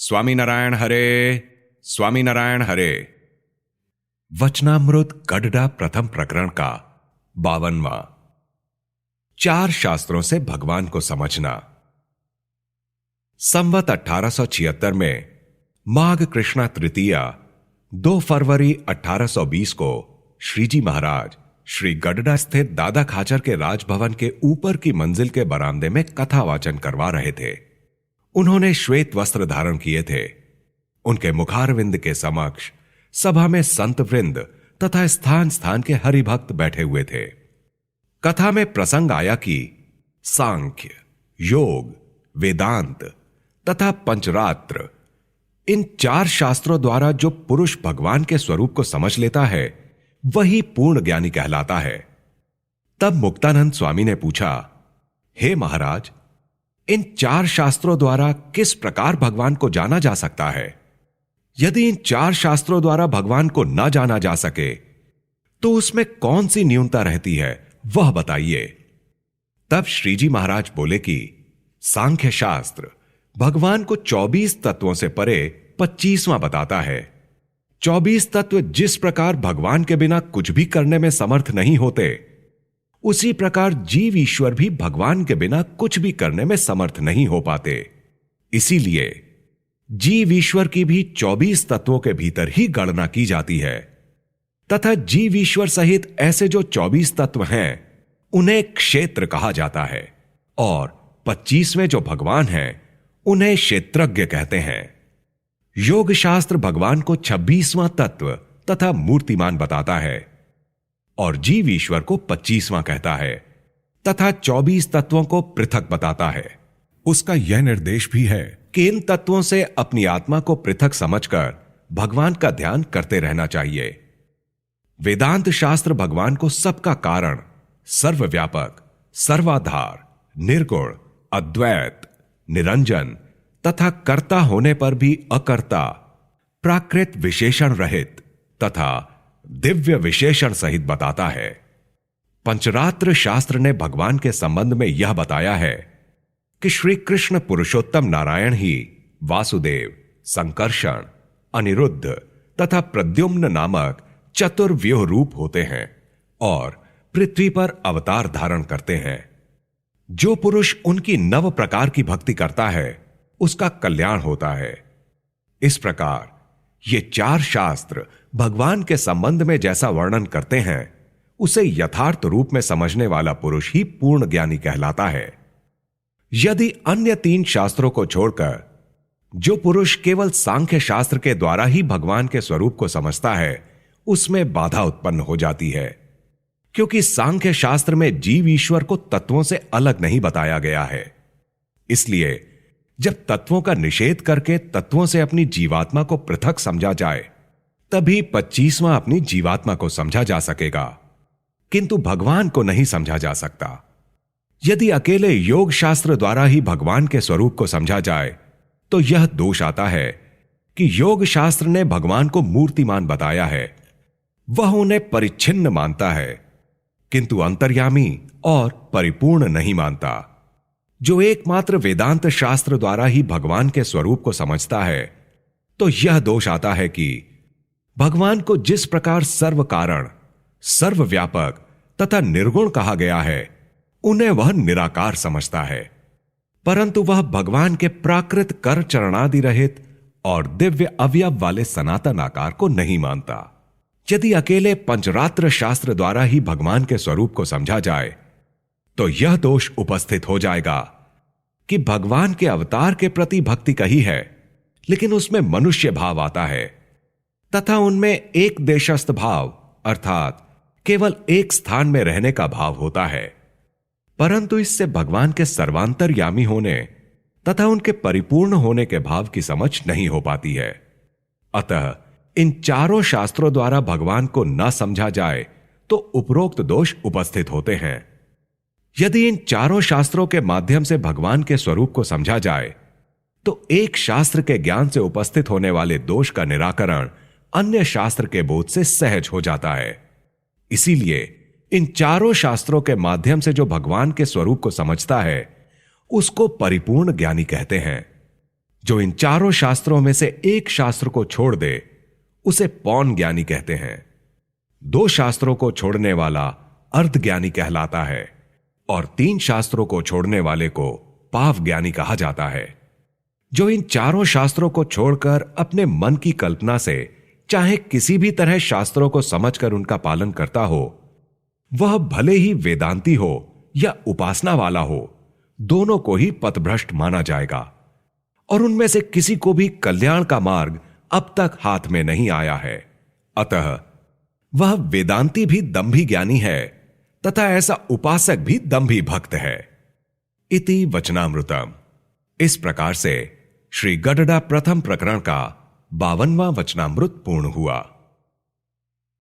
स्वामीनारायण हरे, स्वामीनारायण हरे। वचनामृत गडडा प्रथम प्रकरण का 52वां। 4 शास्त्रों से भगवान को समझना। संवत 1876 में माघ कृष्णा तृतीया 2 फरवरी 1820 को श्रीजी महाराज श्री गडडा स्थित दादा खाचर के राजभवन के ऊपर की मंजिल के बरामदे में कथा वाचन करवा रहे थे। उन्होंने श्वेत वस्त्र धारण किए थे। उनके मुखारविंद के समक्ष सभा में संत वृंद तथा स्थान स्थान के हरिभक्त बैठे हुए थे। कथा में प्रसंग आया कि सांख्य, योग, वेदांत तथा पंचरात्र, इन 4 शास्त्रों द्वारा जो पुरुष भगवान के स्वरूप को समझ लेता है वही पूर्ण ज्ञानी कहलाता है। तब मुक्तानंद स्वामी ने पूछा, हे महाराज, इन 4 शास्त्रों द्वारा किस प्रकार भगवान को जाना जा सकता है? यदि इन 4 शास्त्रों द्वारा भगवान को न जाना जा सके तो उसमें कौन सी न्यूनता रहती है, वह बताइए। तब श्रीजी महाराज बोले कि सांख्य शास्त्र भगवान को 24 तत्वों से परे 25वां बताता है। 24 तत्व जिस प्रकार भगवान के बिना कुछ भी करने में समर्थ नहीं होते, उसी प्रकार जीव ईश्वर भी भगवान के बिना कुछ भी करने में समर्थ नहीं हो पाते। इसीलिए जीव ईश्वर की भी 24 तत्वों के भीतर ही गणना की जाती है तथा जीव ईश्वर सहित ऐसे जो 24 तत्व हैं उन्हें क्षेत्र कहा जाता है और 25वें जो भगवान हैं उन्हें क्षेत्रज्ञ कहते हैं। योग शास्त्र भगवान को 26वां तत्व तथा मूर्तिमान बताता है और जीव ईश्वर को 25वां कहता है तथा 24 तत्वों को पृथक बताता है। उसका यह निर्देश भी है कि इन तत्वों से अपनी आत्मा को पृथक समझकर भगवान का ध्यान करते रहना चाहिए। वेदांत शास्त्र भगवान को सबका कारण, सर्वव्यापक, सर्वाधार, निर्गुण, अद्वैत, निरंजन तथा कर्ता होने पर भी अकर्ता, प्राकृत विशेषण रहित तथा दिव्य विशेषण सहित बताता है। पंचरात्र शास्त्र ने भगवान के संबंध में यह बताया है कि श्री कृष्ण पुरुषोत्तम नारायण ही वासुदेव, संकर्षण, अनिरुद्ध तथा प्रद्युम्न नामक चतुर्व्यूह रूप होते हैं और पृथ्वी पर अवतार धारण करते हैं। जो पुरुष उनकी 9 प्रकार की भक्ति करता है उसका कल्याण होता है। इस प्रकार ये 4 शास्त्र भगवान के संबंध में जैसा वर्णन करते हैं उसे यथार्थ रूप में समझने वाला पुरुष ही पूर्ण ज्ञानी कहलाता है। यदि अन्य 3 शास्त्रों को छोड़कर जो पुरुष केवल सांख्य शास्त्र के द्वारा ही भगवान के स्वरूप को समझता है उसमें बाधा उत्पन्न हो जाती है, क्योंकि सांख्य शास्त्र में जीव ईश्वर को तत्वों से अलग नहीं बताया गया है। इसलिए जब तत्वों का निषेध करके तत्वों से अपनी जीवात्मा को पृथक समझा जाए तभी 25वां अपनी जीवात्मा को समझा जा सकेगा, किंतु भगवान को नहीं समझा जा सकता। यदि अकेले योग शास्त्र द्वारा ही भगवान के स्वरूप को समझा जाए तो यह दोष आता है कि योग शास्त्र ने भगवान को मूर्तिमान बताया है, वह उन्हें परिच्छिन्न मानता है किंतु अंतर्यामी और परिपूर्ण नहीं मानता। जो एकमात्र वेदांत शास्त्र द्वारा ही भगवान के स्वरूप को समझता है तो यह दोष आता है कि भगवान को जिस प्रकार सर्व कारण, सर्वव्यापक तथा निर्गुण कहा गया है उन्हें वह निराकार समझता है, परंतु वह भगवान के प्राकृत कर चरणादि रहित और दिव्य अवयव वाले सनातन आकार को नहीं मानता। यदि अकेले पंचरात्र शास्त्र द्वारा ही भगवान के स्वरूप को समझा जाए तो यह दोष उपस्थित हो जाएगा कि भगवान के अवतार के प्रति भक्ति कही है लेकिन उसमें मनुष्य भाव आता है तथा उनमें एक देशस्थ भाव अर्थात केवल एक स्थान में रहने का भाव होता है, परंतु इससे भगवान के सर्वांतर्यामी होने तथा उनके परिपूर्ण होने के भाव की समझ नहीं हो पाती है। अतः इन 4 शास्त्रों द्वारा भगवान को न समझा जाए तो उपरोक्त दोष उपस्थित होते हैं। यदि इन 4 शास्त्रों के माध्यम से भगवान के स्वरूप को समझा जाए तो एक शास्त्र के ज्ञान से उपस्थित होने वाले दोष का निराकरण अन्य शास्त्र के बोध से सहज हो जाता है। इसीलिए इन 4 शास्त्रों के माध्यम से जो भगवान के स्वरूप को समझता है उसको परिपूर्ण ज्ञानी कहते हैं। जो इन चारों शास्त्रों में से एक शास्त्र को छोड़ दे उसे पौन ज्ञानी कहते हैं। 2 शास्त्रों को छोड़ने वाला अर्ध ज्ञानी कहलाता है और 3 शास्त्रों को छोड़ने वाले को पाव ज्ञानी कहा जाता है। जो इन चारों शास्त्रों को छोड़कर अपने मन की कल्पना से चाहे किसी भी तरह शास्त्रों को समझकर उनका पालन करता हो, वह भले ही वेदांती हो या उपासना वाला हो, दोनों को ही पथभ्रष्ट माना जाएगा और उनमें से किसी को भी कल्याण का मार्ग अब तक हाथ में नहीं आया है। अतः वह वेदांती भी दंभी ज्ञानी है तथा ऐसा उपासक भी दंभी भक्त है। इति वचनामृतम। इस प्रकार से श्री गडडा प्रथम प्रकरण का 52वां वचनामृत पूर्ण हुआ।